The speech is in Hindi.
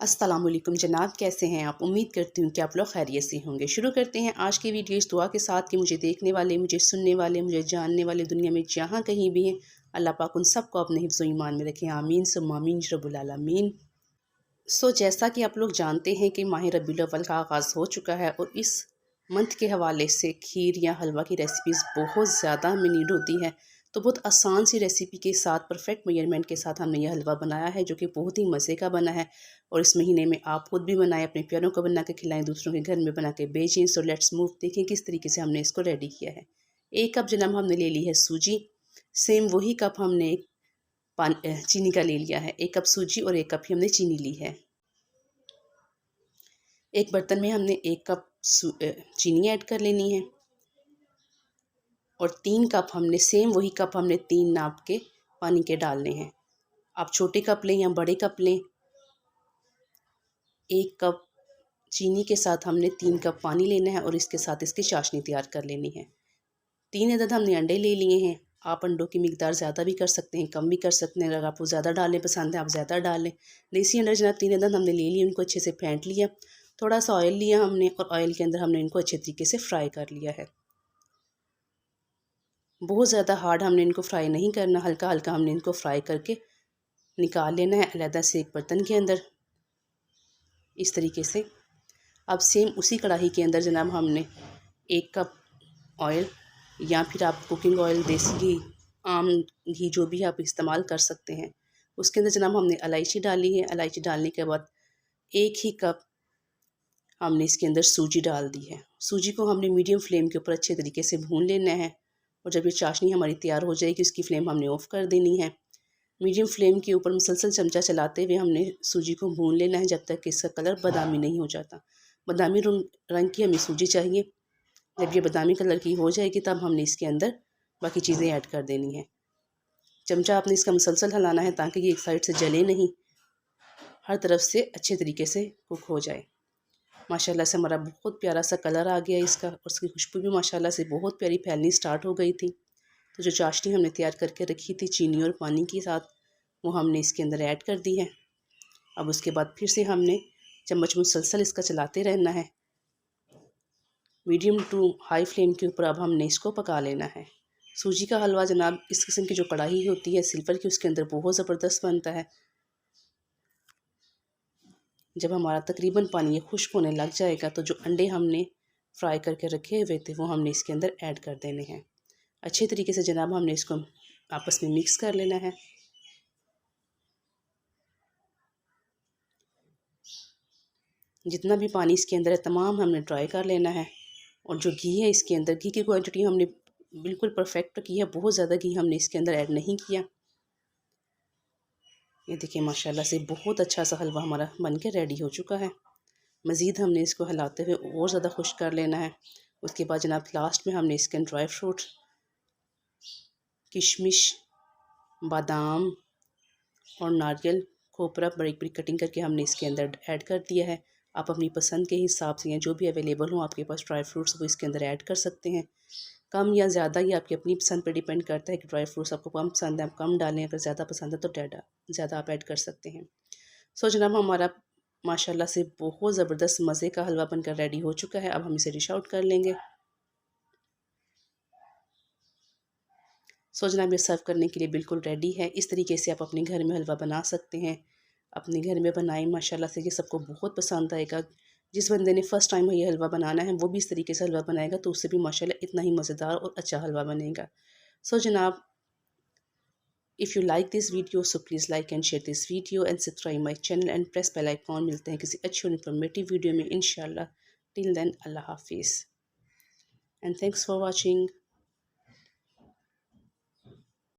अस्सलाम वालेकुम जनाब, कैसे हैं आप। उम्मीद करती हूँ कि आप लोग खैरियत से होंगे। शुरू करते हैं आज की वीडियो इस दुआ के साथ कि मुझे देखने वाले, मुझे सुनने वाले, मुझे जानने वाले दुनिया में जहाँ कहीं भी हैं, अल्लाह पाक उन सबको अपने हिफ्ज़ व ईमान में रखें। आमीन सुम्मा आमीन रब्बुल आलमीन। जैसा कि आप लोग जानते हैं कि माह रबीउल अव्वल का आगाज़ हो चुका है और इस मंथ के हवाले से खीर या हलवा की रेसिपीज़ बहुत ज़्यादा हमें नीड होती है। तो बहुत आसान सी रेसिपी के साथ, परफेक्ट मेजरमेंट के साथ हमने यह हलवा बनाया है जो कि बहुत ही मज़े का बना है। और इस महीने में आप खुद भी बनाएं, अपने प्यारों को बना के खिलाएं, दूसरों के घर में बना के बेचें। सो लेट्स मूव, देखें किस तरीके से हमने इसको रेडी किया है। 1 कप जनाब हमने ले ली है सूजी। सेम वही कप हमने चीनी का ले लिया है। 1 कप सूजी और 1 कप ही हमने चीनी ली है। एक बर्तन में हमने 1 कप चीनी ऐड कर लेनी है और 3 कप हमने, सेम वही कप हमने 3 नाप के पानी के डालने हैं। आप छोटे कप लें या बड़े कप लें। 1 कप चीनी के साथ हमने 3 कप पानी लेना है और इसके साथ इसकी चाशनी तैयार कर लेनी है। 3 अदद हमने अंडे ले लिए हैं। आप अंडों की मिकदार ज़्यादा भी कर सकते हैं, कम भी कर सकते हैं। अगर आपको ज़्यादा डालने पसंद है आप ज़्यादा डाल लें। देसी अंडा जनाब 3 अदद हमने ले लिए, उनको अच्छे से फेंट लिया। थोड़ा सा ऑयल लिया हमने और ऑयल के अंदर हमने इनको अच्छे तरीके से फ्राई कर लिया है। बहुत ज़्यादा हार्ड हमने इनको फ्राई नहीं करना, हल्का हल्का हमने इनको फ्राई करके निकाल लेना है अलहदा से एक बर्तन के अंदर, इस तरीके से। अब सेम उसी कढ़ाई के अंदर जनाब हमने 1 कप ऑयल या फिर आप कुकिंग ऑयल, देसी घी, आम घी, जो भी आप इस्तेमाल कर सकते हैं, उसके अंदर जनाब हमने इलायची डाली है। इलायची डालने के बाद 1 ही कप हमने इसके अंदर सूजी डाल दी है। सूजी को हमने मीडियम फ्लेम के ऊपर अच्छे तरीके से भून लेना है और जब ये चाशनी हमारी तैयार हो जाएगी उसकी फ्लेम हमने ऑफ़ कर देनी है। मीडियम फ्लेम के ऊपर मुसलसल चमचा चलाते हुए हमने सूजी को भून लेना है जब तक कि इसका कलर बादामी नहीं हो जाता। बादामी रंग की हमें सूजी चाहिए। जब ये बादामी कलर की हो जाएगी तब हमने इसके अंदर बाकी चीज़ें ऐड कर देनी है। चमचा आपने इसका मुसलसल हिलाना है ताकि ये एक साइड से जले नहीं, हर तरफ से अच्छे तरीके से कुक हो जाए। माशाल्लाह से हमारा बहुत प्यारा सा कलर आ गया इसका और उसकी खुशबू भी माशाल्लाह से बहुत प्यारी फैलनी स्टार्ट हो गई थी। तो जो चाशनी हमने तैयार करके रखी थी चीनी और पानी के साथ, वो हमने इसके अंदर ऐड कर दी है। अब उसके बाद फिर से हमने चम्मच मुसलसल इसका चलाते रहना है। मीडियम टू हाई फ्लेम के ऊपर अब हमने इसको पका लेना है। सूजी का हलवा जनाब इस किस्म की जो कढ़ाई होती है सिल्वर की, उसके अंदर बहुत ज़बरदस्त बनता है। जब हमारा तकरीबन पानी ये खुश्क होने लग जाएगा तो जो अंडे हमने फ्राई करके रखे हुए थे वो हमने इसके अंदर ऐड कर देने हैं। अच्छे तरीके से जनाब हमने इसको आपस में मिक्स कर लेना है। जितना भी पानी इसके अंदर है तमाम हमने ड्राई कर लेना है। और जो घी है इसके अंदर, घी की क्वांटिटी हमने बिल्कुल परफेक्ट की है, बहुत ज़्यादा घी हमने इसके अंदर ऐड नहीं किया। ये देखिए माशाल्लाह से बहुत अच्छा सा हलवा हमारा बन के रेडी हो चुका है। मज़ीद हमने इसको हिलाते हुए और ज़्यादा खुश कर लेना है। उसके बाद जनाब लास्ट में हमने इसके ड्राई फ्रूट, किशमिश, बादाम और नारियल खोपरा बड़ी बड़ी कटिंग करके हमने इसके अंदर ऐड कर दिया है। आप अपनी पसंद के हिसाब से या जो भी अवेलेबल हो आपके पास ड्राई फ्रूट्स वो इसके अंदर ऐड कर सकते हैं। कम या ज़्यादा ये आपकी अपनी पसंद पर डिपेंड करता है कि ड्राई फ्रूट्स आपको कम पसंद है आप कम डालें, अगर ज़्यादा पसंद है तो ज़्यादा आप ऐड कर सकते हैं। जनाब हमारा माशाल्लाह से बहुत ज़बरदस्त मज़े का हलवा बनकर रेडी हो चुका है। अब हम इसे डिश आउट कर लेंगे। जनाब ये सर्व करने के लिए बिल्कुल रेडी है। इस तरीके से आप अपने घर में हलवा बना सकते हैं। अपने घर में बनाएं, माशाल्लाह से ये सबको बहुत पसंद आएगा। जिस बंदे ने फ़र्स्ट टाइम ये हलवा बनाना है वो भी इस तरीके से हलवा बनाएगा तो उससे भी माशाल्लाह इतना ही मज़ेदार और अच्छा हलवा बनेगा। जनाब, if you like this video so please like and share this video and subscribe my channel and press bell icon. मिलते हैं किसी अच्छी और इन्फॉर्मेटिव वीडियो में इंशाल्लाह। टिल देन अल्लाह हाफिज़ एंड थैंक्स फॉर वॉचिंग।